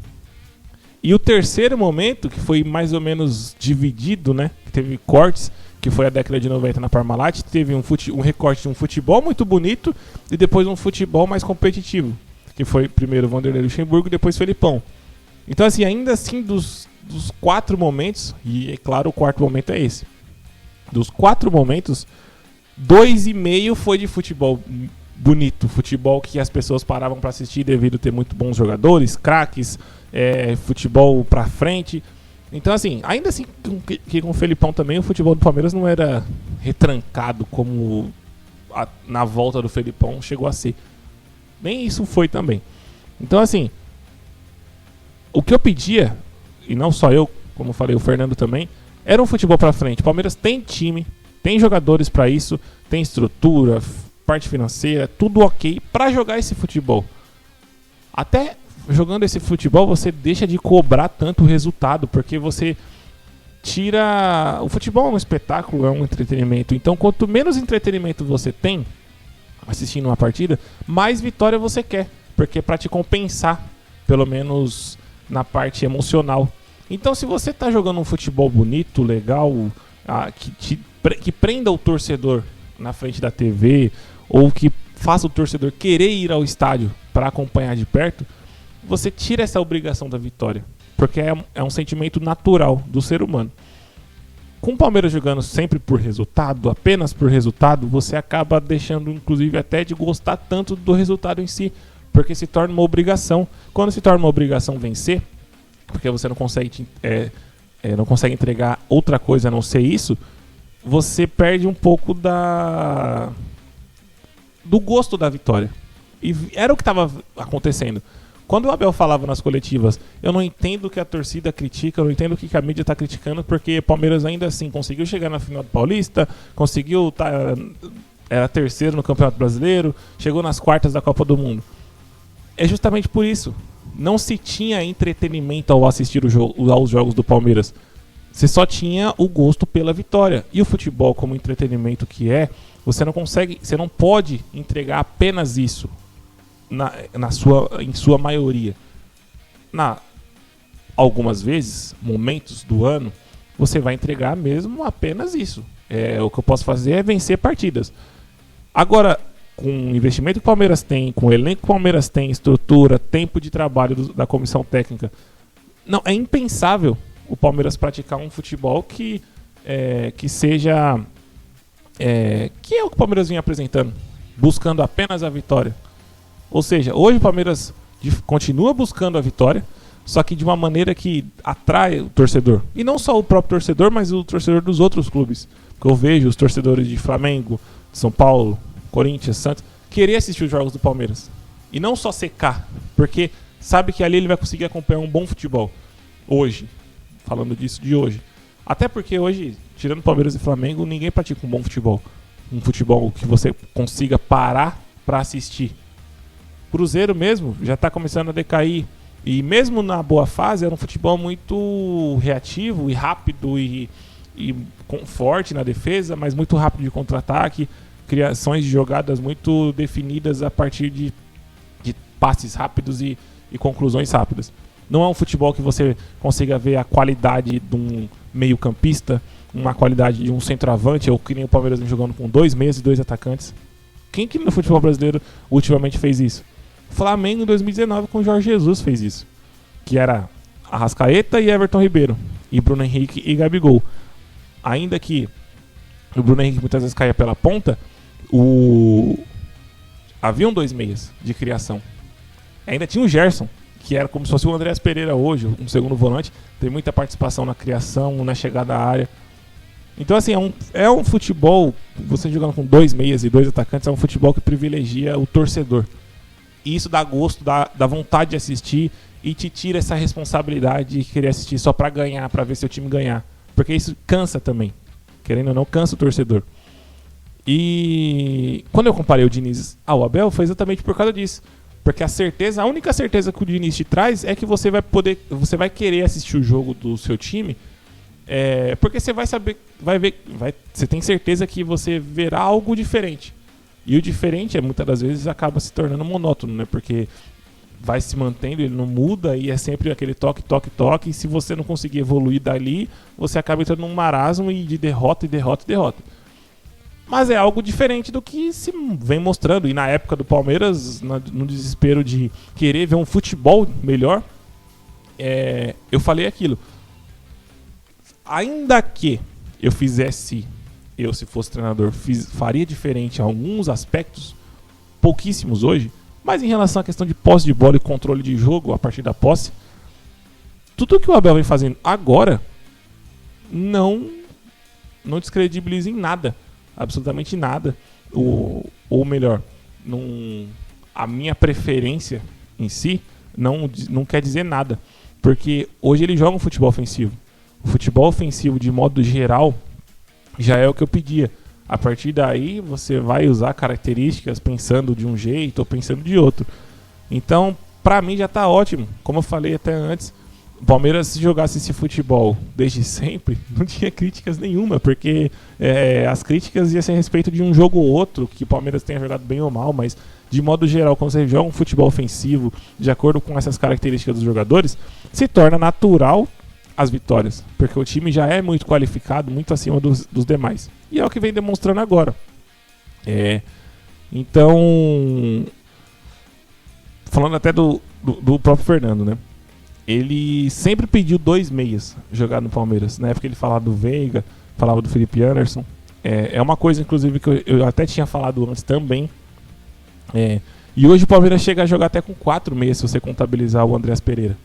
E o terceiro momento, que foi mais ou menos dividido, né? Que teve cortes, que foi a década de 90 na Parmalat, teve um recorte de um futebol muito bonito e depois um futebol mais competitivo, que foi primeiro Vanderlei Luxemburgo e depois Felipão. Então assim, ainda assim dos 4 momentos, e é claro o quarto momento é esse, dos 4 momentos, 2,5 foi de futebol bonito, futebol que as pessoas paravam para assistir devido a ter muito bons jogadores, craques, futebol pra frente. Então assim, ainda assim que com o Felipão também o futebol do Palmeiras não era retrancado como na volta do Felipão chegou a ser. Nem isso foi também. Então assim, o que eu pedia, e não só eu, como falei, o Fernando também, era um futebol pra frente. O Palmeiras tem time, tem jogadores pra isso, tem estrutura, parte financeira, tudo ok pra jogar esse futebol. Até jogando esse futebol você deixa de cobrar tanto o resultado, porque você tira... O futebol é um espetáculo, é um entretenimento. Então quanto menos entretenimento você tem assistindo uma partida, mais vitória você quer, porque é pra te compensar, pelo menos na parte emocional. Então se você tá jogando um futebol bonito, legal, que prenda o torcedor na frente da TV, ou que faça o torcedor querer ir ao estádio para acompanhar de perto, você tira essa obrigação da vitória, porque é um sentimento natural do ser humano. Com o Palmeiras jogando sempre por resultado, apenas por resultado, você acaba deixando inclusive até de gostar tanto do resultado em si, porque se torna uma obrigação. Quando se torna uma obrigação vencer, porque você não consegue entregar outra coisa a não ser isso, você perde um pouco do gosto da vitória. E era o que estava acontecendo. Quando o Abel falava nas coletivas, eu não entendo o que a torcida critica, eu não entendo o que a mídia está criticando, porque o Palmeiras ainda assim conseguiu chegar na final do Paulista, conseguiu era terceiro no Campeonato Brasileiro, chegou nas quartas da Copa do Mundo. É justamente por isso. Não se tinha entretenimento ao assistir aos jogos do Palmeiras. Você só tinha o gosto pela vitória. E o futebol, como entretenimento que você não pode entregar apenas isso em sua maioria. Algumas vezes, momentos do ano, você vai entregar mesmo apenas isso. O que eu posso fazer é vencer partidas. Agora, com o investimento que o Palmeiras tem, com o elenco que o Palmeiras tem, estrutura, tempo de trabalho da comissão técnica, não, é impensável o Palmeiras praticar um futebol que seja... que é o que o Palmeiras vinha apresentando, buscando apenas a vitória. Ou seja, hoje o Palmeiras continua buscando a vitória, só que de uma maneira que atrai o torcedor. E não só o próprio torcedor, mas o torcedor dos outros clubes. Porque eu vejo os torcedores de Flamengo, de São Paulo, Corinthians, Santos, querer assistir os jogos do Palmeiras. E não só secar, porque sabe que ali ele vai conseguir acompanhar um bom futebol. Hoje, falando disso de hoje. Até porque hoje, tirando Palmeiras e Flamengo, ninguém pratica um bom futebol. Um futebol que você consiga parar para assistir. Cruzeiro mesmo já está começando a decair. E mesmo na boa fase, era um futebol muito reativo e rápido e forte na defesa, mas muito rápido de contra-ataque. Criações de jogadas muito definidas a partir de passes rápidos e conclusões rápidas. Não é um futebol que você consiga ver a qualidade de um meio-campista, uma qualidade de um centroavante, ou que nem o Palmeiras jogando com 2 meias e 2 atacantes. Quem que no futebol brasileiro ultimamente fez isso? O Flamengo em 2019 com o Jorge Jesus fez isso. Que era Arrascaeta e Everton Ribeiro. E Bruno Henrique e Gabigol. Ainda que o Bruno Henrique muitas vezes caia pela ponta, haviam 2 meias de criação. Ainda tinha o Gerson, que era como se fosse o Andreas Pereira hoje, um segundo volante. Tem muita participação na criação, na chegada à área. Então, assim, é um futebol, você jogando com 2 meias e 2 atacantes, é um futebol que privilegia o torcedor. E isso dá gosto, dá vontade de assistir e te tira essa responsabilidade de querer assistir só pra ganhar, pra ver seu time ganhar. Porque isso cansa também. Querendo ou não, cansa o torcedor. E quando eu comparei o Diniz ao Abel, foi exatamente por causa disso. Porque a única certeza que o Diniz te traz é que você vai querer assistir o jogo do seu time, porque você vai saber, você tem certeza que você verá algo diferente. E o diferente, muitas das vezes, acaba se tornando monótono, né? Porque vai se mantendo, ele não muda e é sempre aquele toque, toque, toque. E se você não conseguir evoluir dali, você acaba entrando num marasmo de derrota e derrota e derrota. Mas é algo diferente do que se vem mostrando. E na época do Palmeiras, no desespero de querer ver um futebol melhor, eu falei aquilo. Ainda que eu fizesse, se fosse treinador, faria diferente em alguns aspectos, pouquíssimos hoje, mas em relação à questão de posse de bola e controle de jogo a partir da posse, tudo que o Abel vem fazendo agora não descredibiliza em nada. Absolutamente nada. Ou melhor, a minha preferência em si não quer dizer nada. Porque hoje ele joga um futebol ofensivo. O futebol ofensivo, de modo geral, já é o que eu pedia. A partir daí, você vai usar características pensando de um jeito ou pensando de outro. Então, pra mim já tá ótimo. Como eu falei até antes, o Palmeiras, se jogasse esse futebol desde sempre, não tinha críticas nenhuma, porque as críticas iam ser a respeito de um jogo ou outro, que o Palmeiras tenha jogado bem ou mal, mas de modo geral, quando você joga um futebol ofensivo, de acordo com essas características dos jogadores, se torna natural as vitórias, porque o time já é muito qualificado, muito acima dos demais. E é o que vem demonstrando agora. Então, falando até do próprio Fernando, né? Ele sempre pediu 2 meias jogar no Palmeiras. Na época ele falava do Veiga, falava do Felipe Anderson. É uma coisa, inclusive, que eu até tinha falado antes também. E hoje o Palmeiras chega a jogar até com 4 meias, se você contabilizar o Andreas Pereira,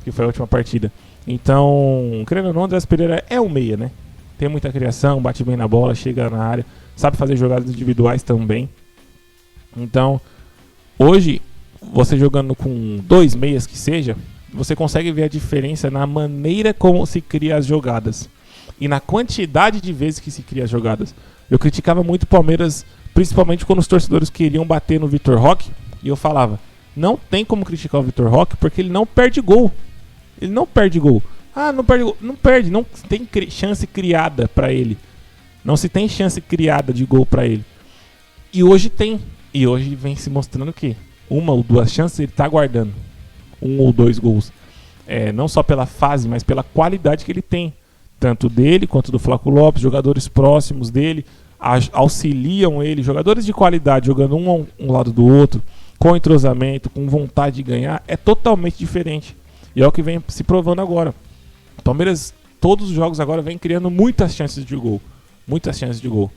que foi a última partida. Então, querendo ou não, o Andreas Pereira é um meia, né? Tem muita criação, bate bem na bola, chega na área, sabe fazer jogadas individuais também. Então, hoje, você jogando com 2 meias que seja, você consegue ver a diferença na maneira como se cria as jogadas e na quantidade de vezes que se cria as jogadas. Eu criticava muito o Palmeiras, principalmente quando os torcedores queriam bater no Vitor Roque, e eu falava, não tem como criticar o Vitor Roque porque ele não perde gol. Ele não perde gol. Não perde gol. Não perde, não tem chance criada pra ele. Não se tem chance criada de gol pra ele. E hoje tem. E hoje vem se mostrando que 1 ou 2 chances ele tá guardando. 1 ou 2 gols. Não só pela fase, mas pela qualidade que ele tem. Tanto dele quanto do Flávio Lopes, jogadores próximos dele, auxiliam ele, jogadores de qualidade, jogando um lado do outro, com entrosamento, com vontade de ganhar, é totalmente diferente. E é o que vem se provando agora. O Palmeiras, todos os jogos agora, vem criando muitas chances de gol. Muitas chances de gol.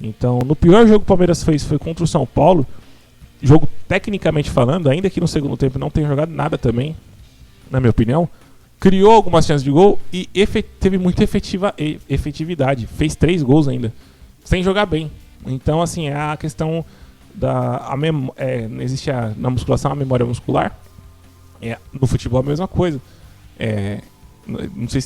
Então, no pior jogo que o Palmeiras fez foi contra o São Paulo. Jogo tecnicamente falando, ainda que no segundo tempo não tenha jogado nada também, na minha opinião. Criou algumas chances de gol e teve muita efetividade. Fez 3 gols ainda, sem jogar bem. Então, assim, é a questão existe na musculação a memória muscular. No futebol a mesma coisa. Não sei,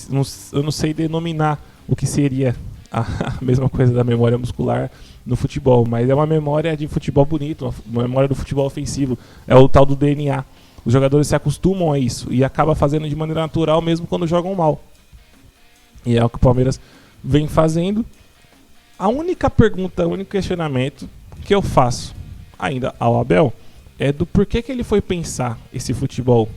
eu não sei denominar o que seria a mesma coisa da memória muscular no futebol, mas é uma memória de futebol bonito, uma memória do futebol ofensivo. É o tal do DNA. Os jogadores se acostumam a isso e acabam fazendo de maneira natural mesmo quando jogam mal. E é o que o Palmeiras vem fazendo. A única pergunta, o único questionamento que eu faço ainda ao Abel é do porquê que ele foi pensar esse futebol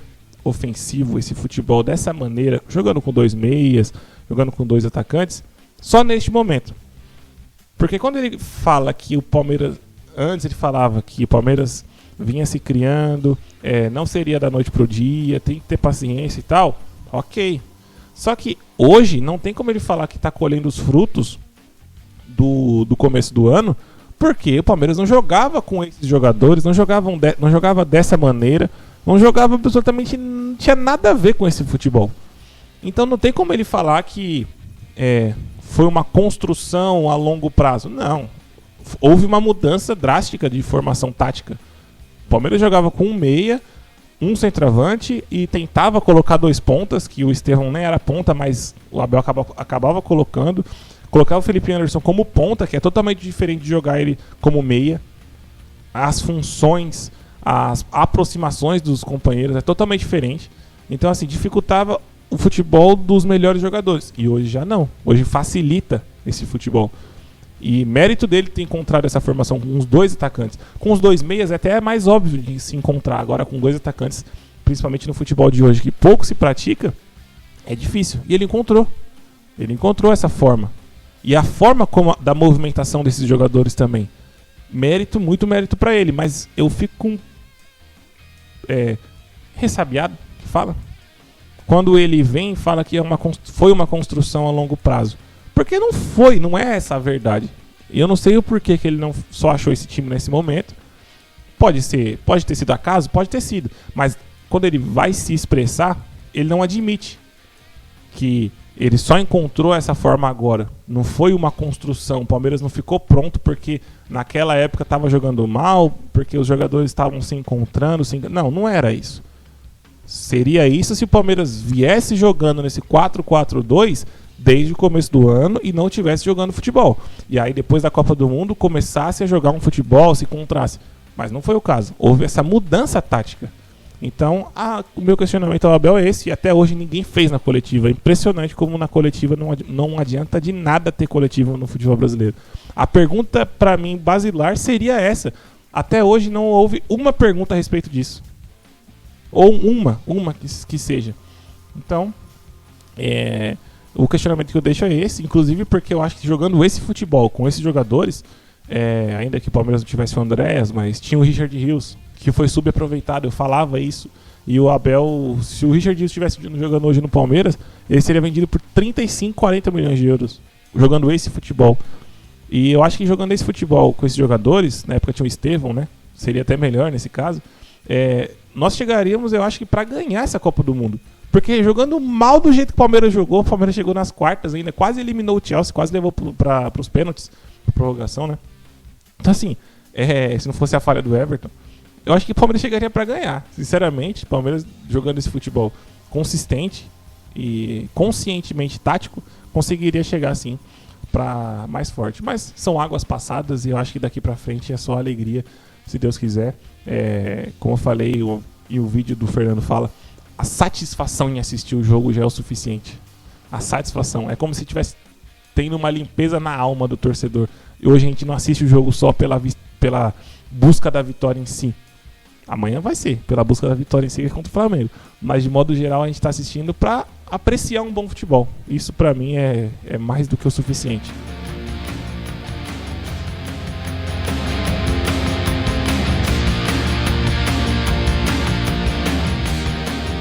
ofensivo, esse futebol dessa maneira, jogando com 2 meias, jogando com 2 atacantes, só neste momento. Porque quando ele fala que o Palmeiras, antes ele falava que o Palmeiras vinha se criando, não seria da noite pro dia, tem que ter paciência e tal, ok. Só que hoje não tem como ele falar que está colhendo os frutos do começo do ano, porque o Palmeiras não jogava com esses jogadores, não jogava dessa maneira, não jogava absolutamente, não tinha nada a ver com esse futebol. Então não tem como ele falar que foi uma construção a longo prazo. Não, houve uma mudança drástica de formação tática. O Palmeiras jogava com um meia, um centroavante e tentava colocar 2 pontas, que o Estevão nem era ponta, mas o Abel acabava colocando. Colocava o Felipe Anderson como ponta, que é totalmente diferente de jogar ele como meia. As funções, as aproximações dos companheiros é totalmente diferente. Então, assim, dificultava o futebol dos melhores jogadores. E hoje já não. Hoje facilita esse futebol. E mérito dele ter encontrado essa formação com os 2 atacantes. Com os 2 meias até é mais óbvio de se encontrar. Agora com 2 atacantes, principalmente no futebol de hoje, que pouco se pratica, é difícil. E ele encontrou. Ele encontrou essa forma. E a forma da movimentação desses jogadores também. Muito mérito pra ele. Mas eu fico com ressabiado, fala. Quando ele vem e fala que foi uma construção a longo prazo. Porque não foi, não é essa a verdade. E eu não sei o porquê que ele não só achou esse time nesse momento. Pode ter sido acaso? Pode ter sido. Mas quando ele vai se expressar, ele não admite que ele só encontrou essa forma agora. Não foi uma construção. O Palmeiras não ficou pronto porque naquela época estava jogando mal, porque os jogadores estavam se encontrando. Não era isso. Seria isso se o Palmeiras viesse jogando nesse 4-4-2 desde o começo do ano e não estivesse jogando futebol. E aí depois da Copa do Mundo começasse a jogar um futebol, se encontrasse. Mas não foi o caso. Houve essa mudança tática. Então, o meu questionamento ao Abel é esse, e até hoje ninguém fez na coletiva. É impressionante como na coletiva não adianta de nada ter coletiva no futebol brasileiro. A pergunta, para mim, basilar seria essa. Até hoje não houve uma pergunta a respeito disso. Ou uma que seja. Então, o questionamento que eu deixo é esse, inclusive porque eu acho que jogando esse futebol com esses jogadores, ainda que o Palmeiras não tivesse o Andréas, mas tinha o Richard Rios, que foi subaproveitado, eu falava isso. E o Abel, se o Richard Rios estivesse jogando hoje no Palmeiras, ele seria vendido por 35, 40 milhões de euros, jogando esse futebol. E eu acho que jogando esse futebol com esses jogadores, na época tinha o Estevão, né? Seria até melhor nesse caso. Nós chegaríamos, eu acho que para ganhar essa Copa do Mundo. Porque jogando mal do jeito que o Palmeiras jogou, o Palmeiras chegou nas quartas ainda, quase eliminou o Chelsea, quase levou para os pênaltis, pra prorrogação, né? Então assim, se não fosse a falha do Everton, eu acho que o Palmeiras chegaria para ganhar. Sinceramente, o Palmeiras jogando esse futebol consistente e conscientemente tático, conseguiria chegar sim para mais forte. Mas são águas passadas e eu acho que daqui para frente é só alegria, se Deus quiser. Como eu falei, e o vídeo do Fernando fala, a satisfação em assistir o jogo já é o suficiente. A satisfação. É como se tivesse tendo uma limpeza na alma do torcedor. E hoje a gente não assiste o jogo só pela busca da vitória em si. Amanhã vai ser pela busca da vitória em si contra o Flamengo. Mas de modo geral a gente está assistindo para apreciar um bom futebol. Isso para mim é mais do que o suficiente.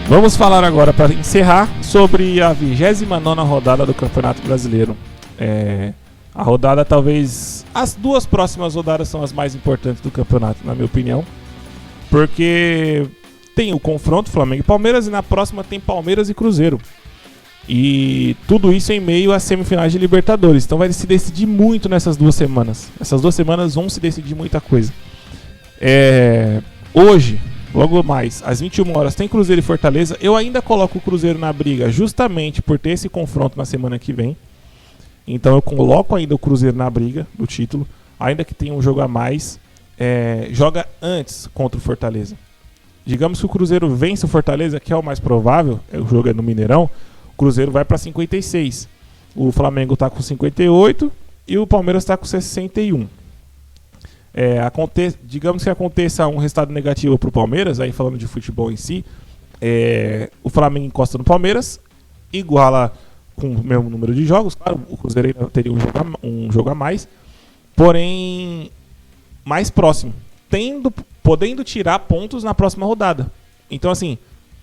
Vamos falar agora, para encerrar, sobre a 29ª rodada do Campeonato Brasileiro. A rodada, talvez, as 2 próximas rodadas são as mais importantes do campeonato, na minha opinião. Porque tem o confronto Flamengo e Palmeiras, e na próxima tem Palmeiras e Cruzeiro. E tudo isso em meio às semifinais de Libertadores. Então vai se decidir muito nessas 2 semanas. Essas 2 semanas vão se decidir muita coisa. Hoje, Logo mais, às 21 horas tem Cruzeiro e Fortaleza. Eu ainda coloco o Cruzeiro na briga justamente por ter esse confronto na semana que vem. Então eu coloco ainda o Cruzeiro na briga do título, ainda que tenha um jogo a mais. Joga antes contra o Fortaleza. Digamos que o Cruzeiro vence o Fortaleza, que é o mais provável, o jogo é no Mineirão, o Cruzeiro vai para 56. O Flamengo está com 58 e o Palmeiras está com 61. Digamos que aconteça um resultado negativo para o Palmeiras, aí falando de futebol em si, o Flamengo encosta no Palmeiras, iguala com o mesmo número de jogos, claro, o Cruzeiro ainda teria um jogo a mais, porém mais próximo, podendo tirar pontos na próxima rodada. Então assim,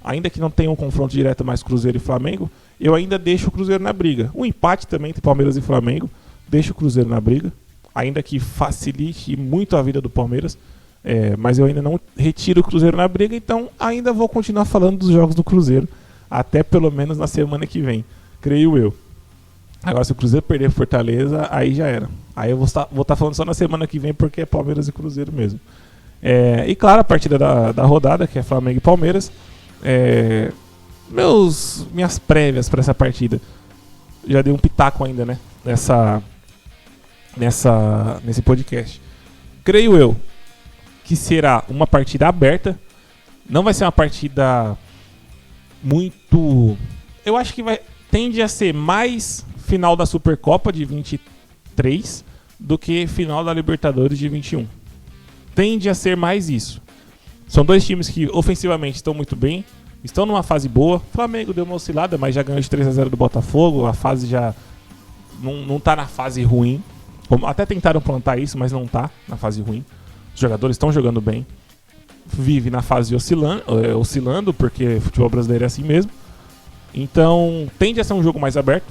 ainda que não tenha um confronto direto mais Cruzeiro e Flamengo, eu ainda deixo o Cruzeiro na briga. O empate também entre Palmeiras e Flamengo, deixo o Cruzeiro na briga, ainda que facilite muito a vida do Palmeiras, mas eu ainda não retiro o Cruzeiro na briga, então ainda vou continuar falando dos jogos do Cruzeiro, até pelo menos na semana que vem, creio eu. Agora, se o Cruzeiro perder Fortaleza, aí já era. Aí eu vou estar falando só na semana que vem, porque é Palmeiras e Cruzeiro mesmo. E claro, a partida da rodada, que é Flamengo e Palmeiras, minhas prévias para essa partida. Já dei um pitaco ainda, né? Nesse podcast. Creio eu que será uma partida aberta. Não vai ser uma partida muito... Eu acho que tende a ser mais final da Supercopa de 23 do que final da Libertadores de 21. Tende a ser mais isso. São dois times que ofensivamente estão muito bem, estão numa fase boa. O Flamengo deu uma oscilada, mas já ganhou de 3-0 do Botafogo. A fase já não está na fase ruim. Até tentaram plantar isso, mas não está na fase ruim. Os jogadores estão jogando bem. Vive na fase oscilando, porque o futebol brasileiro é assim mesmo. Então tende a ser um jogo mais aberto,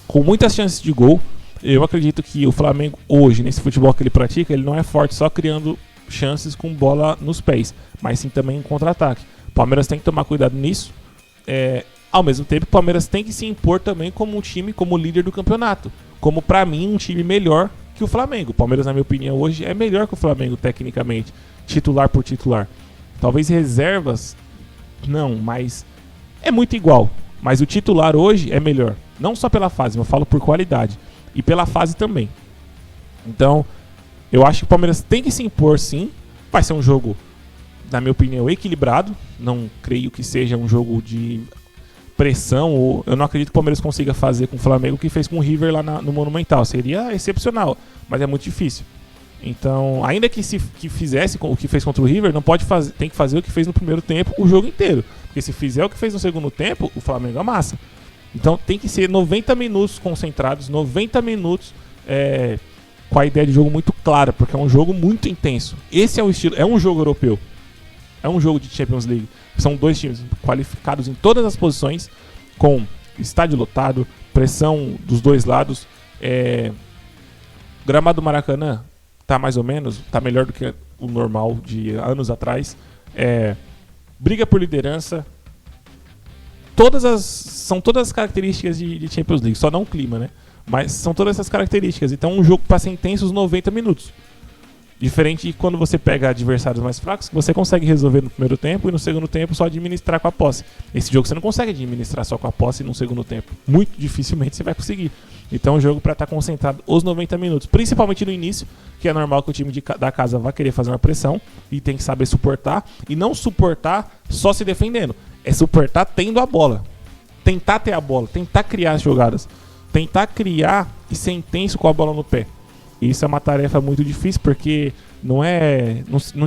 com muitas chances de gol. Eu acredito que o Flamengo hoje, nesse futebol que ele pratica, ele não é forte só criando chances com bola nos pés, mas sim também em contra-ataque. O Palmeiras tem que tomar cuidado nisso. Ao mesmo tempo, o Palmeiras tem que se impor também como um time, como líder do campeonato. Como, pra mim, um time melhor que o Flamengo. O Palmeiras, na minha opinião, hoje é melhor que o Flamengo, tecnicamente, titular por titular. Talvez reservas, não, mas é muito igual. Mas o titular hoje é melhor. Não só pela fase, eu falo por qualidade. E pela fase também. Então, eu acho que o Palmeiras tem que se impor, sim. Vai ser um jogo, na minha opinião, equilibrado. Não creio que seja um jogo de pressão. Eu não acredito que o Palmeiras consiga fazer com o Flamengo o que fez com o River lá no Monumental. Seria excepcional, mas é muito difícil. Então, ainda que fizesse o que fez contra o River, tem que fazer o que fez no primeiro tempo o jogo inteiro. Porque se fizer o que fez no segundo tempo, o Flamengo amassa. Então tem que ser 90 minutos concentrados, 90 minutos com a ideia de jogo muito clara, porque é um jogo muito intenso. Esse é o estilo, é um jogo europeu. É um jogo de Champions League. São dois times qualificados em todas as posições, com estádio lotado, pressão dos dois lados. Gramado do Maracanã tá mais ou menos, tá melhor do que o normal de anos atrás. Briga por liderança. São todas as características de Champions League, só não o clima, né? Mas são todas essas características. Então um jogo para ser intenso os 90 minutos. Diferente de quando você pega adversários mais fracos, que você consegue resolver no primeiro tempo e no segundo tempo só administrar com a posse. Esse jogo você não consegue administrar só com a posse no segundo tempo. Muito dificilmente você vai conseguir. Então é um jogo para estar concentrado os 90 minutos. Principalmente no início, que é normal que o time da casa vá querer fazer uma pressão e tem que saber suportar. E não suportar só se defendendo. É suportar tendo a bola. Tentar ter a bola, tentar criar as jogadas. Tentar criar e ser intenso com a bola no pé. Isso é uma tarefa muito difícil, porque não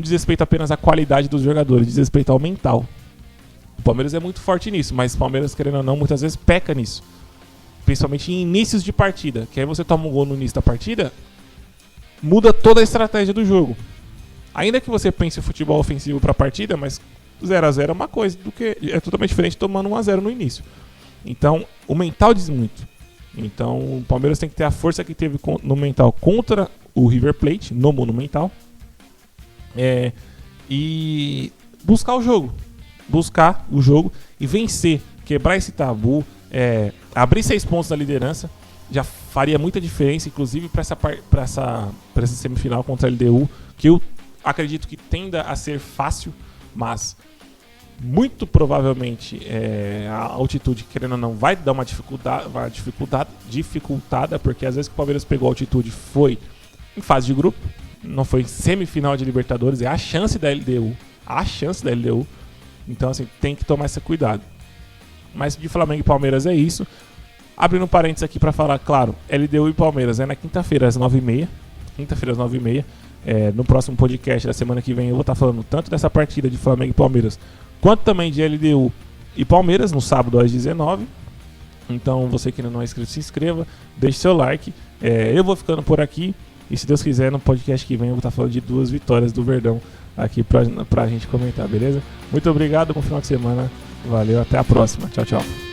diz respeito apenas à qualidade dos jogadores, diz respeito ao mental. O Palmeiras é muito forte nisso, mas o Palmeiras, querendo ou não, muitas vezes peca nisso. Principalmente em inícios de partida, que aí você toma um gol no início da partida, muda toda a estratégia do jogo. Ainda que você pense o futebol ofensivo para a partida, mas 0-0 é uma coisa, é totalmente diferente tomando 1-0 no início. Então, o mental diz muito. Então, o Palmeiras tem que ter a força que teve no mental contra o River Plate, no Monumental, e buscar o jogo. Buscar o jogo e vencer, quebrar esse tabu, abrir 6 pontos da liderança, já faria muita diferença, inclusive para essa semifinal contra a LDU, que eu acredito que tenda a ser fácil, mas muito provavelmente a altitude, querendo ou não, vai dar uma dificultada, porque às vezes que o Palmeiras pegou a altitude foi em fase de grupo, não foi em semifinal de Libertadores, é a chance da LDU, então assim, tem que tomar esse cuidado. Mas de Flamengo e Palmeiras é isso. Abrindo um parênteses aqui para falar, claro, LDU e Palmeiras é na quinta-feira às 9h30. No próximo podcast da semana que vem eu vou estar falando tanto dessa partida de Flamengo e Palmeiras, quanto também de LDU e Palmeiras, no sábado às 19h. Então você que ainda não é inscrito, se inscreva, deixe seu like. Eu vou ficando por aqui. E se Deus quiser, no podcast que vem eu vou estar falando de 2 vitórias do Verdão aqui pra gente comentar, beleza? Muito obrigado, bom final de semana. Valeu, até a próxima. Tchau, tchau.